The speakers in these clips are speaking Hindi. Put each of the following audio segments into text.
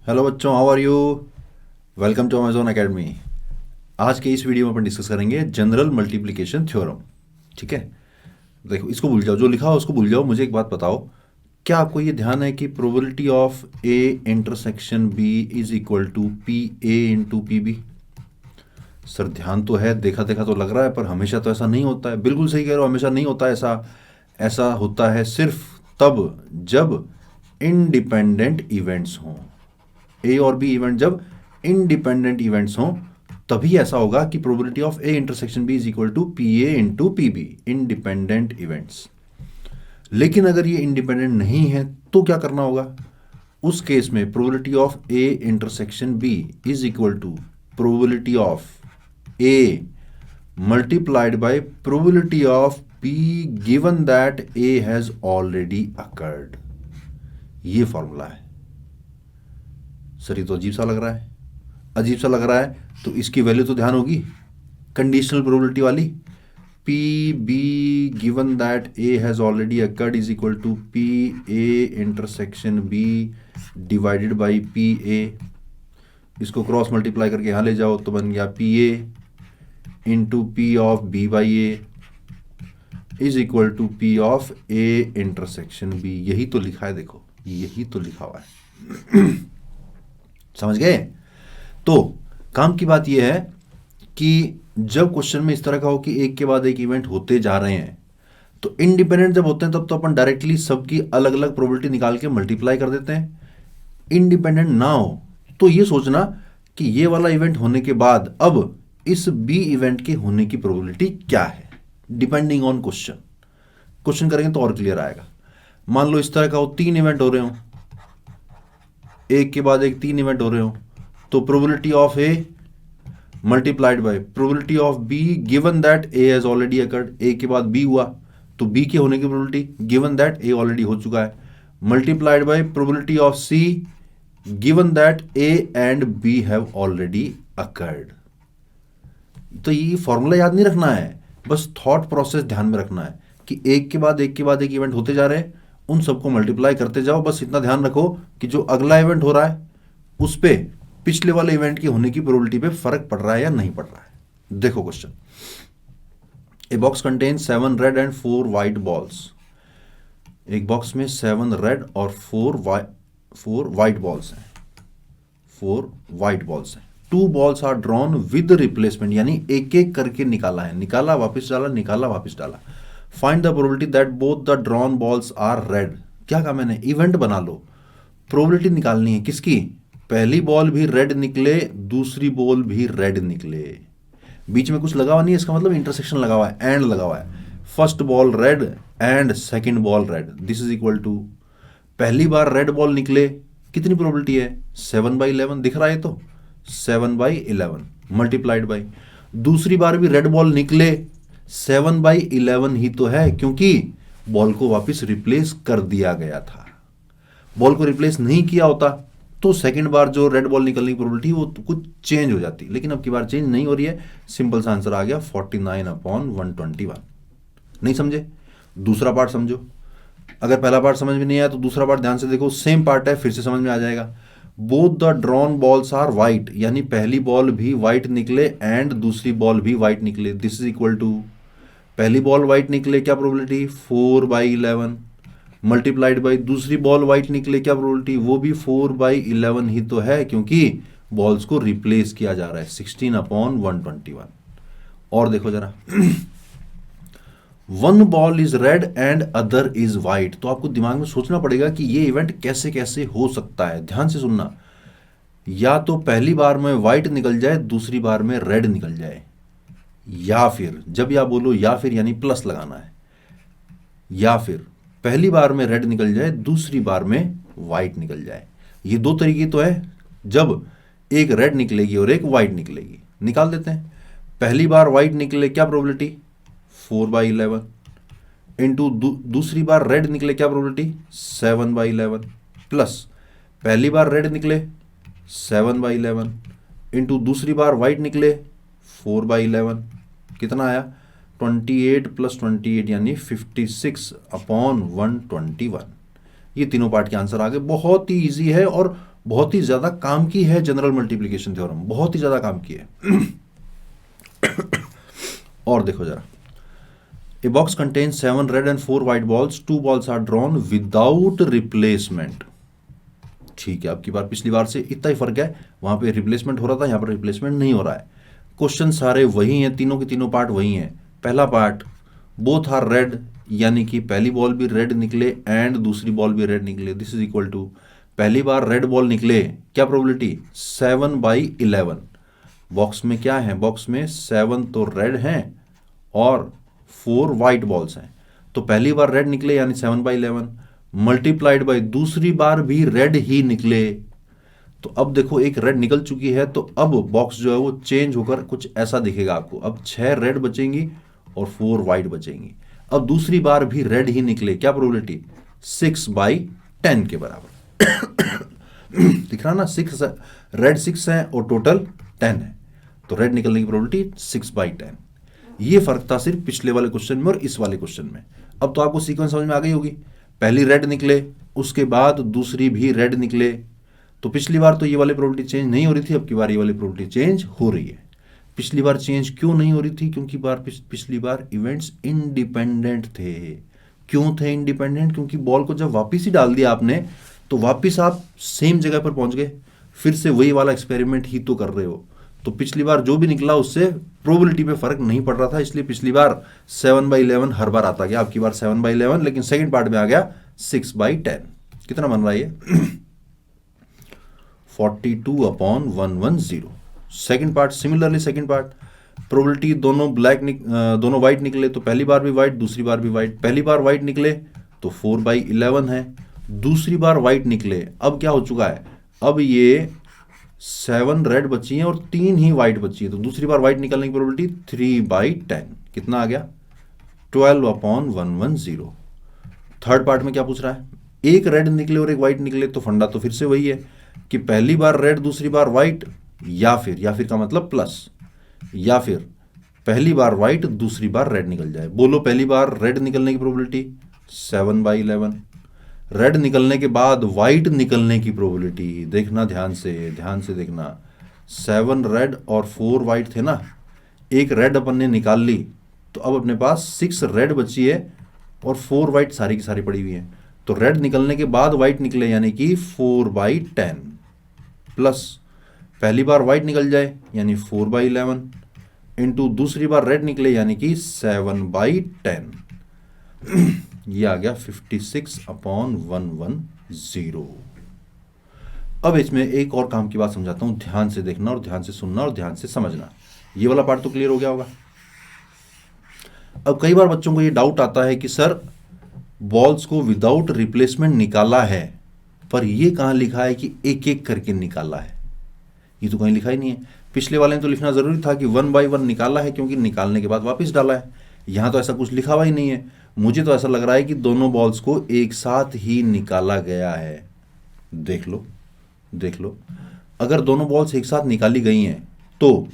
हेलो बच्चों, how are you. Welcome to Amazon academy. आज के इस वीडियो में अपन डिस्कस करेंगे जनरल मल्टीप्लिकेशन थ्योरम। ठीक है, देखो इसको भूल जाओ, जो लिखा हो उसको भूल जाओ। मुझे एक बात बताओ, क्या आपको ये ध्यान है कि probability of A intersection B is equal to P A into P B. Sir ध्यान तो है, देखा देखा तो लग रहा है, पर हमेशा तो ऐसा नहीं होता है। बिल्कुल सही कह रहे हो, हमेशा नहीं होता ऐसा। ऐसा होता है सिर्फ तब जब इंडिपेंडेंट इवेंट्स हों। ए और बी इवेंट जब इंडिपेंडेंट इवेंट्स हों तभी ऐसा होगा कि probability of A intersection B is equal to P A into P B, independent events. लेकिन अगर ये इंडिपेंडेंट नहीं है तो क्या करना होगा? उस केस में probability of A intersection B is equal to probability of A multiplied by probability of B given that A has already occurred. ये फॉर्मूला है। सर ये तो अजीब सा लग रहा है। अजीब सा लग रहा है तो इसकी वैल्यू तो ध्यान होगी, कंडीशनल प्रोबेबिलिटी वाली। P B given that A has already occurred is equal to P A intersection B divided by P A. इसको क्रॉस मल्टीप्लाई करके यहाँ ले जाओ तो बन गया P A into P of B by A is equal to P of A intersection B. यही तो लिखा है, देखो यही तो लिखा हुआ है। समझ गए? तो काम की बात यह है कि जब क्वेश्चन में इस तरह का हो कि एक के बाद एक इवेंट होते जा रहे हैं, तो इंडिपेंडेंट जब होते हैं तब तो अपन डायरेक्टली सबकी अलग अलग प्रोबेबिलिटी निकाल के मल्टीप्लाई कर देते हैं। इंडिपेंडेंट ना हो तो ये सोचना कि ये वाला इवेंट होने के बाद अब इस बी इवेंट के होने की प्रोबेबिलिटी क्या है, डिपेंडिंग ऑन क्वेश्चन। क्वेश्चन करेंगे तो और क्लियर आएगा। मान लो इस तरह का हो, 3 इवेंट हो रहे हो, एक के बाद एक 3 इवेंट हो रहे हो, तो probability of A multiplied by probability of B given that A has already occurred. A के बाद बी हुआ तो बी के होने की probability given that A already हो चुका है, multiplied by probability of C given that A and B have already occurred. तो ये फॉर्मूला याद नहीं रखना है, बस थॉट प्रोसेस ध्यान में रखना है कि एक के बाद एक के बाद एक इवेंट होते जा रहे हैं, उन सबको मल्टीप्लाई करते जाओ। बस इतना ध्यान रखो कि जो अगला इवेंट हो रहा है उस पे पिछले वाले इवेंट की होने की प्रोबेबिलिटी पे फर्क पड़ रहा है या नहीं पड़ रहा है। देखो question, a box contain 7 red and 4 white balls. एक बॉक्स में 7 रेड और 4 व्हाइट बॉल्स हैं। 4 व्हाइट बॉल्स हैं। 2 balls are drawn with replacement, यानी एक एक करके निकाला है, निकाला वापस डाला, निकाला वापस डाला। Find the probability that both the drawn balls are red. क्या कहा मैंने? इवेंट बना लो, प्रोबेबिलिटी निकालनी है किसकी? पहली बॉल भी रेड निकले, दूसरी बॉल भी रेड निकले। बीच में कुछ लगा हुआ नहीं है, इसका मतलब इंटरसेक्शन लगा हुआ है, एंड लगा हुआ है। First ball red and second ball red, this is equal to पहली बार रेड बॉल निकले, कितनी प्रोबेबिलिटी है? 7/11 दिख रहा है, तो 7/11 मल्टीप्लाइड बाई दूसरी बार भी रेड बॉल निकले, 7/11 ही तो है, क्योंकि बॉल को वापस रिप्लेस कर दिया गया था। बॉल को रिप्लेस नहीं किया होता तो सेकंड बार जो रेड बॉल निकलने की प्रोबेबिलिटी वो तो कुछ चेंज हो जाती, लेकिन अब की बार चेंज नहीं हो रही है। सिंपल सा आंसर आ गया 49/121। नहीं समझे? दूसरा पार्ट समझो। अगर पहला पार्ट समझ में नहीं आया तो दूसरा पार्ट ध्यान से देखो, सेम पार्ट है, फिर से समझ में आ जाएगा। Both the drawn balls are white, यानी पहली बॉल भी व्हाइट निकले एंड दूसरी बॉल भी व्हाइट निकले, दिस इज इक्वल टू पहली बॉल व्हाइट निकले, क्या प्रोबेबिलिटी? 4/11 मल्टीप्लाइड बाई दूसरी बॉल व्हाइट निकले, क्या प्रोबेबिलिटी? वो भी 4/11 ही तो है, क्योंकि बॉल्स को रिप्लेस किया जा रहा है, 16/121। और देखो जरा, 1 ball is red and other is white. तो आपको दिमाग में सोचना पड़ेगा कि ये इवेंट कैसे कैसे हो सकता है। ध्यान से सुनना, या तो पहली बार में व्हाइट निकल जाए, दूसरी बार में रेड निकल जाए, या फिर, जब या बोलो या फिर यानी प्लस लगाना है, या फिर पहली बार में रेड निकल जाए, दूसरी बार में व्हाइट निकल जाए। ये 2 तरीके तो है, जब एक रेड निकलेगी और एक व्हाइट निकलेगी। निकाल देते हैं। पहली बार व्हाइट निकले, क्या प्रोबेबिलिटी? 4/11 इंटू दूसरी बार रेड निकले, क्या प्रोबेबिलिटी? 7/11 प्लस पहली बार रेड निकले 7/11 इंटू दूसरी बार व्हाइट निकले 4/11, कितना आया? 28 + 28 यानी 56/121। ये तीनों पार्ट के आंसर आ गए। बहुत ही ईजी है और बहुत ही ज़्यादा काम की है जनरल मल्टीप्लिकेशन थ्योरम, बहुत ही ज़्यादा काम की है। और देखो जरा, a box contains 7 red and 4 white balls, 2 balls are drawn without replacement. ठीक है, अब की बार पिछली बार से इतना ही फर्क है, वहां पे रिप्लेसमेंट हो रहा था, यहां पर रिप्लेसमेंट नहीं हो रहा है। क्वेश्चन सारे वही हैं, तीनों के तीनों पार्ट वही हैं। पहला पार्ट, बोथ आर रेड, यानी कि पहली बॉल भी रेड निकले एंड दूसरी बॉल भी रेड निकले। दिस इज इक्वल टू, पहली बार रेड बॉल निकले, क्या प्रोबेबिलिटी 7/11। बॉक्स में क्या है, बॉक्स में 7 तो रेड हैं और 4 व्हाइट बॉल्स हैं, तो पहली बार रेड निकले यानी 7/11 मल्टीप्लाइड बाई दूसरी बार भी रेड ही निकले। तो अब देखो एक रेड निकल चुकी है, तो अब बॉक्स जो है वो चेंज होकर कुछ ऐसा दिखेगा आपको। अब 6 रेड बचेंगी और 4 व्हाइट बचेंगी। अब दूसरी बार भी रेड ही निकले, क्या प्रोबेबिलिटी 6/10 के बराबर। दिख रहा ना, 6 रेड 6 है और टोटल 10 है, तो रेड निकलने की प्रोबेबिलिटी 6/10। ये फर्क था सिर्फ पिछले वाले क्वेश्चन में और इस वाले क्वेश्चन में। अब तो आपको सीक्वेंस समझ में आ गई होगी, पहली रेड निकले, उसके बाद दूसरी भी रेड निकले। तो पिछली बार तो ये वाली प्रोबेबिलिटी चेंज नहीं हो रही थी, अब की बार ये वाली प्रोबेबिलिटी चेंज हो रही है। पिछली बार चेंज क्यों नहीं हो रही थी, क्योंकि पिछली बार इवेंट्स इंडिपेंडेंट थे। क्यों थे इंडिपेंडेंट, क्योंकि बॉल को जब वापिस ही डाल दिया आपने, तो वापिस आप सेम जगह पर पहुंच गए, फिर से वही वाला एक्सपेरिमेंट ही तो कर रहे हो। तो पिछली बार जो भी निकला उससे प्रोबेबिलिटी पे फर्क नहीं पड़ रहा था, इसलिए पिछली बार 7/11 हर बार आता गया। आपकी बार 7/11, लेकिन सेकंड पार्ट में आ गया 6/10। कितना बन रहा है ये 42/110। Second part similarly, second part probability दोनों दोनों व्हाइट निकले, तो पहली बार भी व्हाइट, दूसरी बार भी व्हाइट। पहली बार व्हाइट निकले तो 4/11 है, दूसरी बार व्हाइट निकले, अब क्या हो चुका है, अब ये 7 रेड बची हैं और 3 ही व्हाइट बची है, तो दूसरी बार व्हाइट निकलने की प्रोबेबिलिटी 3/10। कितना आ गया 12/110। थर्ड पार्ट में क्या पूछ रहा है, एक रेड निकले और एक व्हाइट निकले, तो फंडा तो फिर से वही है कि पहली बार रेड दूसरी बार व्हाइट, या फिर का मतलब प्लस, या फिर पहली बार व्हाइट दूसरी बार रेड निकल जाए। बोलो पहली बार रेड निकलने की प्रोबेबिलिटी 7/11, रेड निकलने के बाद व्हाइट निकलने की प्रोबेबिलिटी, देखना ध्यान से देखना, 7 रेड और 4 व्हाइट थे ना, एक रेड अपन ने निकाल ली, तो अब अपने पास 6 रेड बची है और 4 व्हाइट सारी की सारी पड़ी हुई है। तो रेड निकलने के बाद व्हाइट निकले यानी कि 4/10, प्लस पहली बार व्हाइट निकल जाए यानी 4/11, इंटू दूसरी बार रेड निकले यानी कि 7/10। ये आ गया 56/110। अब इसमें एक और काम की बात समझाता हूं, ध्यान से देखना और ध्यान से सुनना और ध्यान से समझना। ये वाला पार्ट तो क्लियर हो गया होगा। अब कई बार बच्चों को ये डाउट आता है कि सर बॉल्स को विदाउट रिप्लेसमेंट निकाला है, पर ये कहां लिखा है कि एक एक करके निकाला है, ये तो कहीं लिखा ही नहीं है। पिछले वाले में तो लिखना जरूरी था कि 1/1 निकाला है, क्योंकि निकालने के बाद वापस डाला है। यहां तो ऐसा कुछ लिखा हुआ ही नहीं है। मुझे तो ऐसा लग रहा है कि दोनों बॉल्स को एक साथ ही निकाला गया है। देख लो, अगर दोनों बॉल्स एक साथ निकाली गई हैं तो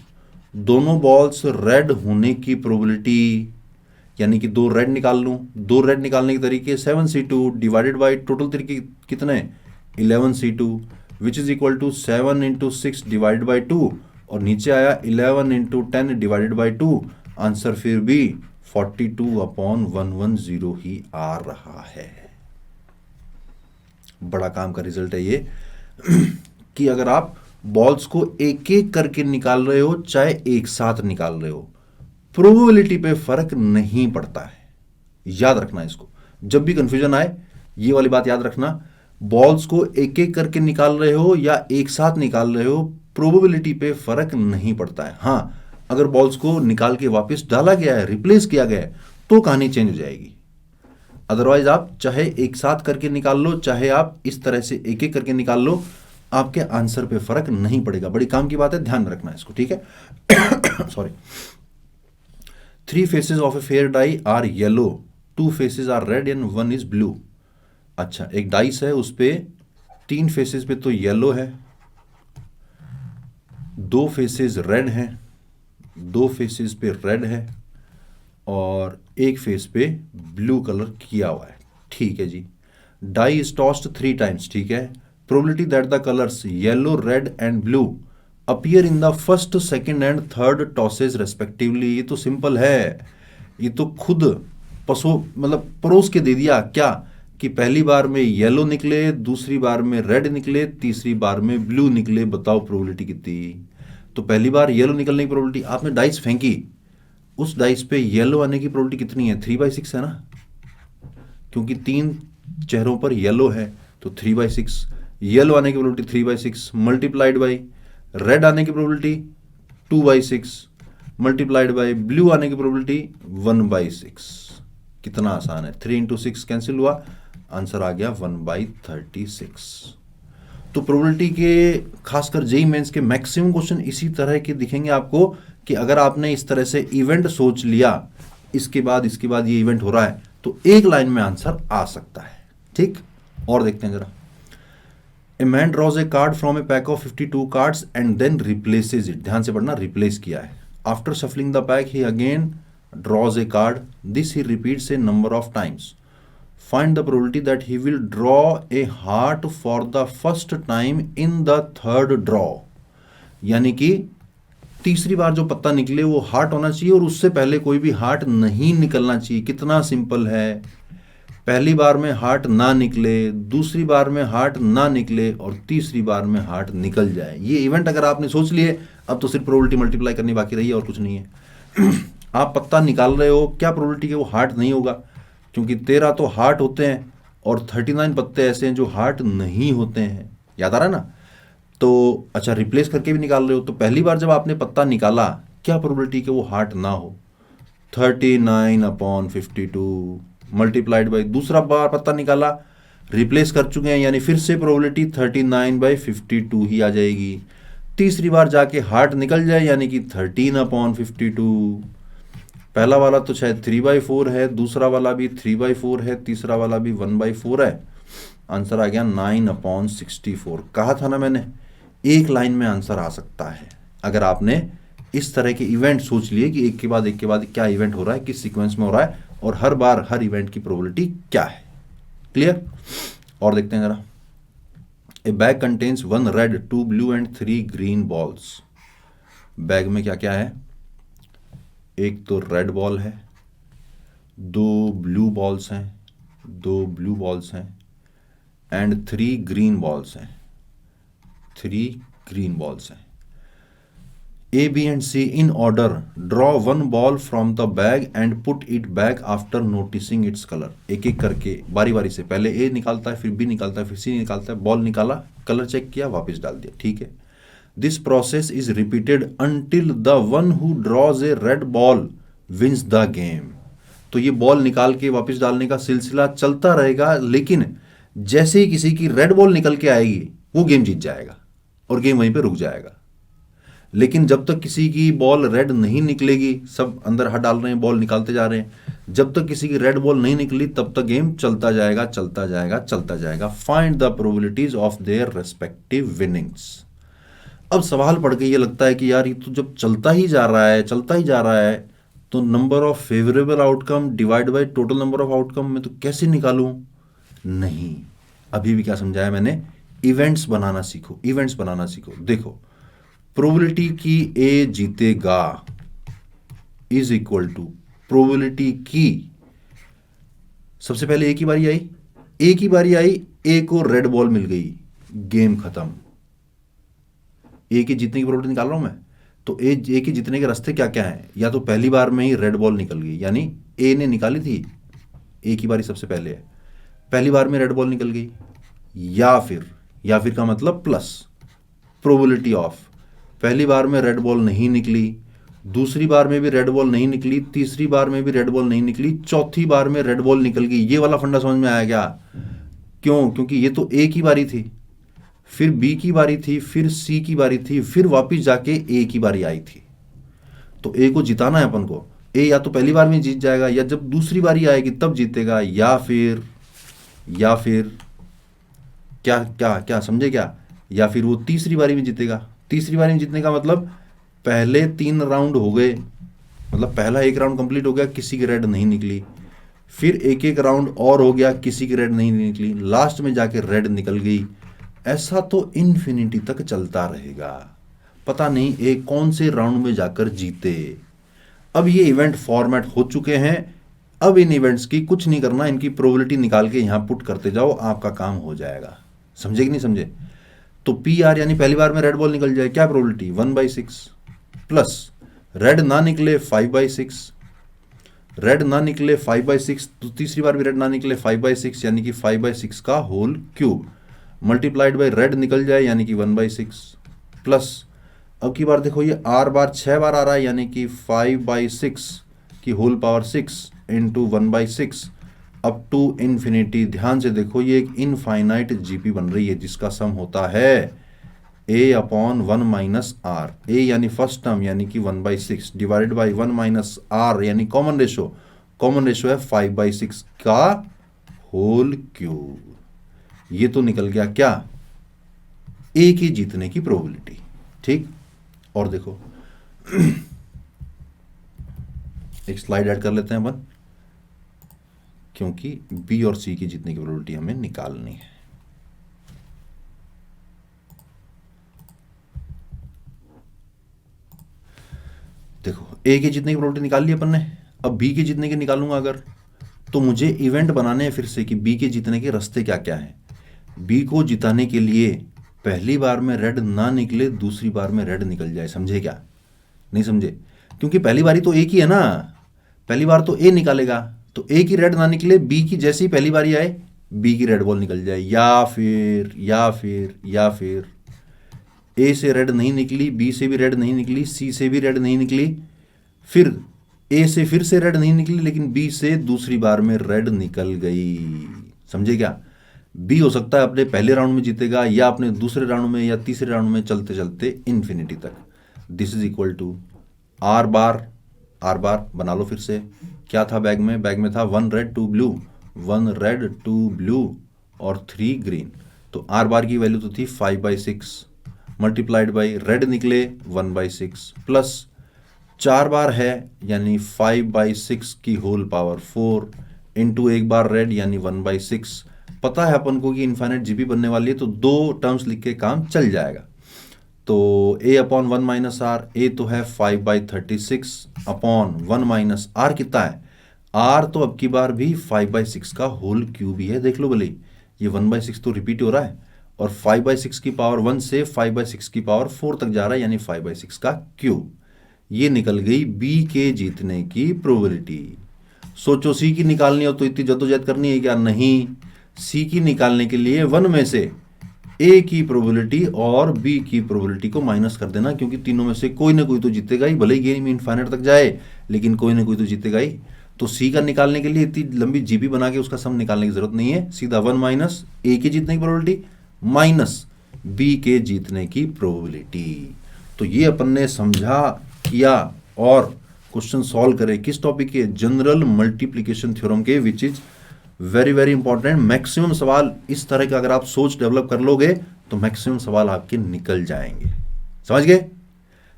दोनों बॉल्स रेड होने की प्रोबेबिलिटी, यानी कि 2 रेड निकाल लूं, 2 रेड निकालने के तरीके 7C2 डिवाइडेड बाई टोटल तरीके कितने 11C2, which is equal to 7 × 6 divided by 2, और नीचे आया 11 × 10 डिवाइडेड बाई 2। आंसर फिर भी 42/110 ही आ रहा है। बड़ा काम का रिजल्ट है ये कि अगर आप बॉल्स को एक एक करके निकाल रहे हो चाहे एक साथ निकाल रहे हो, प्रोबेबिलिटी पे फर्क नहीं पड़ता है। याद रखना इसको, जब भी कंफ्यूजन आए ये वाली बात याद रखना, बॉल्स को एक एक करके निकाल रहे हो या एक साथ निकाल रहे हो, प्रोबेबिलिटी पे फर्क नहीं पड़ता है। हां, अगर बॉल्स को निकाल के वापस डाला गया है, रिप्लेस किया गया है, तो कहानी चेंज हो जाएगी। अदरवाइज आप चाहे एक साथ करके निकाल लो, चाहे आप इस तरह से एक एक करके निकाल लो, आपके आंसर पे फर्क नहीं पड़ेगा। बड़ी काम की बात है, ध्यान रखना इसको, ठीक है। Sorry. 3 faces of a fair die are yellow, 2 faces are red and 1 is blue. अच्छा, एक डाइस है, उस पे 3 फेसेस पे तो येलो है, 2 फेसेस रेड हैं, 2 फेसेस पे रेड है और एक फेस पे ब्लू कलर किया हुआ है। ठीक है जी। डाई इज टॉस्ड 3 टाइम्स, ठीक है। Probability that the colours yellow, red and blue appear in the first, second and third tosses respectively. ये तो सिंपल है, ये तो खुद परोस के दे दिया क्या कि पहली बार में येलो निकले, दूसरी बार में रेड निकले, तीसरी बार में ब्लू निकले। बताओ प्रोबेबिलिटी कितनी। तो पहली बार येलो निकलने की प्रोबेबिलिटी, आपने डाइस फेंकी, उस डाइस पे येलो आने की प्रोबेबिलिटी कितनी है? 3/6 है ना, क्योंकि 3 चेहरों पर येलो है तो 3/6। येलो आने की प्रोबेबिलिटी 3/6 मल्टीप्लाइड बाई रेड आने की प्रोबेबिलिटी 2/6 मल्टीप्लाइड बाई ब्लू आने की प्रोबेबिलिटी 1/6। कितना आसान है, 3 × 6 कैंसिल हुआ, आंसर आ गया 1/36। तो प्रोबेबिलिटी के खासकर जेईई मेंस के मैक्सिमम क्वेश्चन इसी तरह के दिखेंगे आपको कि अगर आपने इस तरह से इवेंट सोच लिया, इसके बाद ये इवेंट हो रहा है, तो एक लाइन में आंसर आ सकता है। ठीक, और देखते हैं जरा। A man draws a card from a pack of 52 cards and then replaces it. ध्यान से पढ़ना, रिप्लेस किया है। After shuffling the pack he again draws a card. This he repeats a number of times. Find the probability that he will draw a heart for the first time in the third draw. यानी कि तीसरी बार जो पत्ता निकले वो हार्ट होना चाहिए और उससे पहले कोई भी हार्ट नहीं निकलना चाहिए। कितना सिंपल है, पहली बार में हार्ट ना निकले, दूसरी बार में हार्ट ना निकले और तीसरी बार में हार्ट निकल जाए। ये इवेंट अगर आपने सोच लिए, अब तो सिर्फ प्रोबेबिलिटी मल्टीप्लाई करनी बाकी रही है और कुछ नहीं है। आप पत्ता निकाल रहे हो, क्या प्रोबेबिलिटी है वो हार्ट नहीं होगा, क्योंकि 13 तो हार्ट होते हैं और 39 पत्ते ऐसे हैं जो हार्ट नहीं होते हैं। याद आ रहा है ना? तो अच्छा, रिप्लेस करके भी निकाल रहे हो, तो पहली बार जब आपने पत्ता निकाला, क्या प्रोबेबिलिटी कि वो हार्ट ना हो? 39/52 मल्टीप्लाइड बाई दूसरा बार पत्ता निकाला, रिप्लेस कर चुके हैं, यानी फिर से प्रोबेबिलिटी 39/52 ही आ जाएगी। तीसरी बार जाके हार्ट निकल जाए, यानी कि 13/52। पहला वाला तो शायद 3/4 है, दूसरा वाला भी 3/4 है, तीसरा वाला भी 1/4 है। आंसर आ गया 9/64। कहा था ना मैंने, एक लाइन में आंसर आ सकता है अगर आपने इस तरह के इवेंट सोच लिए कि एक के बाद क्या इवेंट हो रहा है, किस सीक्वेंस में हो रहा है और हर बार हर इवेंट की प्रोबेबिलिटी क्या है। क्लियर? और देखते हैं जरा। ए bag contains 1 red, 2 blue and 3 green balls. Bag में क्या क्या है? एक तो रेड बॉल है, 2 ब्लू बॉल्स हैं एंड 3 ग्रीन बॉल्स हैं। 3 ग्रीन बॉल्स हैं। A, B and C in order. Draw one ball from the bag and put it back after noticing its color. एक एक करके बारी बारी से, पहले A निकालता है, फिर B निकालता है, फिर C निकालता है। बॉल निकाला, कलर चेक किया, वापस डाल दिया। ठीक है। This process is repeated until the one who draws a red ball wins the game. तो ये बॉल निकाल के वापस डालने का सिलसिला चलता रहेगा, लेकिन जैसे ही किसी की रेड बॉल निकल के आएगी वो गेम जीत जाएगा और गेम वहीं पे रुक जाएगा। लेकिन जब तक किसी की बॉल रेड नहीं निकलेगी, सब अंदर हाथ डाल रहे हैं, बॉल निकालते जा रहे हैं, जब तक किसी की रेड बॉल नहीं निकली तब तक गेम चलता जाएगा। Find the probabilities of their respective winnings. अब सवाल पढ़ के ये लगता है कि यार ये तो जब चलता ही जा रहा है तो number of favourable outcome divide by total number of outcome में तो कैसे निकालूं? नहीं, अभी भी क्या समझाया मैंने, इवेंट्स बनाना सीखो। देखो, प्रोबेबिलिटी की ए जीतेगा इज इक्वल टू प्रोबेबिलिटी की, सबसे पहले ए की बारी आई, ए को रेड बॉल मिल गई, गेम खत्म। ए के जीतने की प्रोबेबिलिटी निकाल रहा हूं मैं, तो ए के जीतने के रास्ते क्या क्या है? या तो पहली बार में ही रेड बॉल निकल गई, यानी ए ने निकाली थी, ए की बारी सबसे पहले है, पहली बार में रेड बॉल निकल गई, या फिर का मतलब प्लस प्रोबेबिलिटी ऑफ पहली बार में रेड बॉल नहीं निकली, दूसरी बार में भी रेड बॉल नहीं निकली, तीसरी बार में भी रेड बॉल नहीं निकली, चौथी बार में रेड बॉल निकल गई। ये वाला फंडा समझ में आया क्या? क्यों? क्योंकि ये तो ए की बारी थी, फिर बी की बारी थी, फिर सी की बारी थी, फिर वापिस जाके ए की बारी आई थी। तो ए को जिताना है अपन को। ए या तो पहली बार में जीत जाएगा, या जब दूसरी बारी आएगी तब जीतेगा, या फिर क्या समझे क्या? या फिर वो तीसरी बारी में जीतेगा। तीसरी बारी में जीतने का मतलब पहले 3 राउंड हो गए, मतलब पहला 1 राउंड कंप्लीट हो गया, किसी की रेड नहीं निकली, फिर एक राउंड और हो गया, किसी की रेड नहीं निकली, लास्ट में जाके रेड निकल गई, ऐसा तो इन्फिनिटी तक चलता रहेगा, पता नहीं एक कौन से राउंड में जाकर जीते। अब ये इवेंट फॉर्मेट हो चुके हैं, अब इन इवेंट्स की कुछ नहीं करना, इनकी प्रोबेबिलिटी निकाल के यहां पुट करते जाओ, आपका काम हो जाएगा। समझे कि नहीं समझे? तो पी आर यानी पहली बार में रेड बॉल निकल जाए, क्या प्रोबेबिलिटी 1/6 प्लस रेड ना निकले 5/6, रेड ना निकले 5/6, तो तीसरी बार भी रेड ना निकले 5/6 यानी कि 5/6 का whole cube multiplied by red निकल जाए यानी कि 1/6 प्लस अब की बार देखो ये आर बार 6 बार आ रहा है यानी कि 5/6 की whole power 6 into 1/6 up to infinity. ध्यान से देखो ये एक इनफाइनाइट जीपी बन रही है जिसका सम होता है a अपॉन 1 माइनस आर। ए यानी फर्स्ट टर्म यानी कि 1/6 डिवाइडेड बाई 1 माइनस आर यानी कॉमन रेशो है 5/6 का होल क्यूब। ये तो निकल गया क्या, ए की जीतने की प्रोबेबिलिटी। ठीक, और देखो एक स्लाइड ऐड कर लेते हैं अपन, क्योंकि बी और सी की जीतने की प्रोबेबिलिटी हमें निकालनी है। देखो ए के जीतने की प्रोबेबिलिटी निकाल ली अपन ने, अब बी के जीतने की निकालूंगा अगर, तो मुझे इवेंट बनाने हैं फिर से कि बी के जीतने के रास्ते क्या क्या हैं। बी को जिताने के लिए पहली बार में रेड ना निकले, दूसरी बार में रेड निकल जाए। समझे क्या, नहीं समझे? क्योंकि पहली बारी तो ए की है ना, पहली बार तो ए निकालेगा, तो ए की रेड ना निकले, बी की जैसी पहली बारी आए बी की रेड बॉल निकल जाए, या फिर ए से रेड नहीं निकली, बी से भी रेड नहीं निकली, सी से भी रेड नहीं निकली, फिर ए से फिर से रेड नहीं निकली, लेकिन बी से दूसरी बार में रेड निकल गई। समझे क्या? बी हो सकता है अपने पहले राउंड में जीतेगा या अपने दूसरे राउंड में या तीसरे राउंड में चलते चलते इन्फिनिटी तक। This is equal to R bar बना लो फिर से। क्या था बैग में था 1 रेड 2 ब्लू, 1 रेड 2 ब्लू और 3 ग्रीन। तो आर बार की वैल्यू तो थी 5/6 मल्टीप्लाइड बाई रेड निकले 1/6 प्लस 4 बार है यानी 5/6 की होल पावर 4 इंटू एक बार रेड यानी 1/6। पता है अपन को कि इनफाइनाइट जीपी बनने वाली है, तो दो टर्म्स लिख के काम चल जाएगा। तो a अपॉन 1 माइनस आर, ए तो है 5/36 अपॉन 1 माइनस आर कितना है, आर तो अब की बार भी 5/6 का होल क्यूब ही है। देख लो भले, ये 1/6 तो रिपीट हो रहा है और 5/6 की पावर 1 से 5/6 की पावर 4 तक जा रहा है यानी 5/6 का क्यूब। ये निकल गई बी के जीतने की प्रोबेबिलिटी। सोचो सी की निकालनी हो तो इतनी जद्दोजहद करनी है क्या? नहीं, सी की निकालने के लिए 1 में से ए की प्रोबेबिलिटी और बी की प्रोबेबिलिटी को माइनस कर देना, क्योंकि तीनों में से कोई ना कोई तो जीतेगा ही, भले ही गेम इनफाइनाइट तक जाए लेकिन कोई ना कोई तो जीतेगा ही। तो सी का निकालने के लिए इतनी लंबी जीपी बना के उसका सम निकालने की जरूरत नहीं है, सीधा 1 माइनस ए की जीतने की प्रोबेबिलिटी माइनस बी के जीतने की प्रोबेबिलिटी। तो ये अपन ने समझा किया और क्वेश्चन सॉल्व करे किस टॉपिक के, जनरल मल्टीप्लिकेशन थ्योरम के, which is very very important. Maximum सवाल इस तरह का अगर आप सोच डेवलप कर लोगे तो मैक्सिमम सवाल आपके निकल जाएंगे। समझ गए?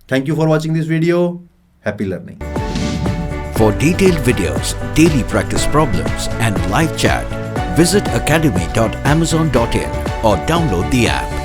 Thank you for watching this video, happy learning. For detailed videos, daily practice problems and live chat, visit academy.amazon.in or download the app.